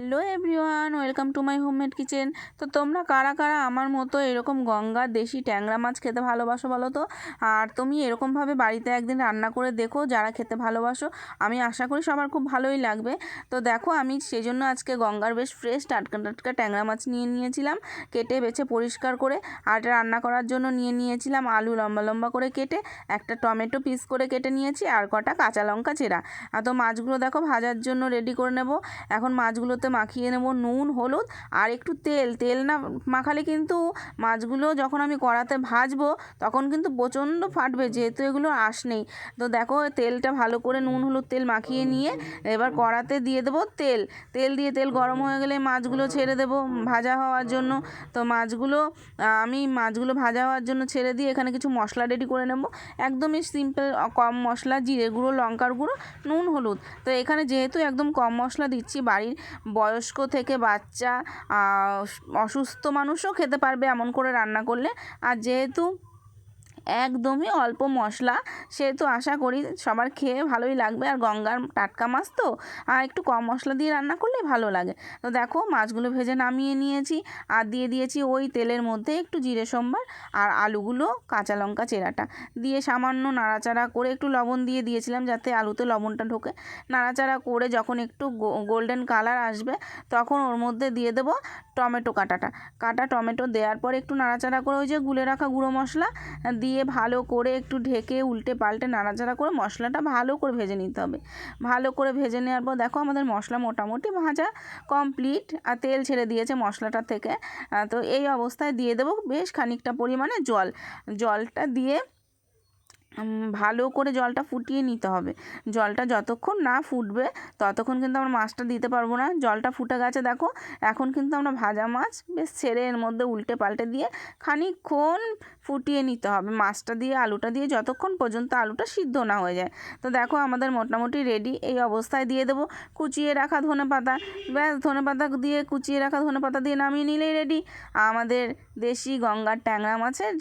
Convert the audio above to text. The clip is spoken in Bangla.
Hello everyone, welcome to my homemade kitchen. তো তোমরা কারা কারা আমার মতো এরকম গঙ্গার দেশি ট্যাংরা মাছ খেতে ভালোবাসো বলো তো? আর তুমি এরকমভাবে বাড়িতে একদিন রান্না করে দেখো, যারা খেতে ভালোবাসো। আমি আশা করি সবার খুব ভালোই লাগবে। তো দেখো, আমি সেই জন্য আজকে গঙ্গার বেশ ফ্রেশ টাটকা টাটকা ট্যাংরা মাছ নিয়েছিলাম, কেটে বেছে পরিষ্কার করে। আর রান্না করার জন্য নিয়েছিলাম আলু লম্বা লম্বা করে কেটে, একটা টমেটো পিস করে কেটে নিয়েছি, আর কটা কাঁচা লঙ্কা চেরা। আর তো মাছগুলো দেখো ভাজার জন্য রেডি করে নেব। এখন মাছগুলোতে মাখিয়ে নেব নুন, হলুদ আর একটু তেল না মাখালে কিন্তু মাছগুলো যখন আমি কড়াতে ভাজবো তখন কিন্তু প্রচণ্ড ফাটবে, যেহেতু এগুলো আঁশ নেই। তো দেখো, তেলটা ভালো করে নুন হলুদ তেল মাখিয়ে নিয়ে এবার কড়াতে দিয়ে দেবো তেল গরম হয়ে গেলে মাছগুলো ছেড়ে দেবো ভাজা হওয়ার জন্য। তো আমি মাছগুলো ভাজা হওয়ার জন্য ছেড়ে দিয়ে এখানে কিছু মশলা রেডি করে নেব। একদমই সিম্পল, কম মশলা, জিরে গুঁড়ো, লঙ্কার গুঁড়ো, নুন, হলুদ। তো এখানে যেহেতু একদম কম মশলা দিচ্ছি, বাড়ির বয়স্ক থেকে বাচ্চা, অসুস্থ মানুষও খেতে পারবে এমন করে রান্না করলে। আর যেহেতু একদমই অল্প মশলা, সেহেতু আশা করি সবার খেয়ে ভালোই লাগবে। আর গঙ্গার টাটকা মাছ তো একটু কম মশলা দিয়ে রান্না করলে ভালো লাগে। তো দেখো, মাছগুলো ভেজে নামিয়ে নিয়েছি আর দিয়ে দিয়েছি ওই তেলের মধ্যে একটু জিরে সম্বার আর আলুগুলো, কাঁচা লঙ্কা চেরাটা দিয়ে সামান্য নাড়াচাড়া করে একটু লবণ দিয়ে দিয়েছিলাম যাতে আলুতে লবণটা ঢোকে। নাড়াচাড়া করে যখন একটু গোল্ডেন কালার আসবে তখন ওর মধ্যে দিয়ে দেবো টমেটো কাটা টমেটো। দেওয়ার পরে একটু নাড়াচাড়া করে ওই যে গুলে রাখা গুঁড়ো মশলা দিয়ে ভালো করে একটু ঢেকে উল্টে পাল্টে নাড়াচাড়া করে মশলাটা ভালো করে ভেজে নিতে হবে। ভালো করে ভেজে নেওয়ার পর দেখো, আমাদের মশলা মোটামুটি ভাজা কমপ্লিট আর তেল ছেড়ে দিয়েছে মশলাটা থেকে। তো এই অবস্থায় দিয়ে দেবো বেশ খানিকটা পরিমাণে জলটা দিয়ে ভালো করে জলটা ফুটিয়ে নিতে হবে। জলটা যতক্ষণ না ফুটবে ততক্ষণ কিন্তু আমরা মাছটা দিতে পারবো না। জলটা ফুটে গেছে দেখো, এখন কিন্তু আমরা ভাজা মাছ বেশ ছেড়ে এর মধ্যে উল্টে পাল্টে দিয়ে খানিকক্ষণ ফুটিয়ে নিতে হবে মাছটা দিয়ে, আলুটা দিয়ে, যতক্ষণ পর্যন্ত আলুটা সিদ্ধ না হয়ে যায়। তো দেখো, আমাদের মোটামুটি রেডি। এই অবস্থায় দিয়ে দেবো কুচিয়ে রাখা ধনেপাতা। ব্যাস, কুচিয়ে রাখা ধনেপাতা দিয়ে নামিয়ে নিলেই রেডি আমাদের দেশি গঙ্গার ট্যাংরা মাছের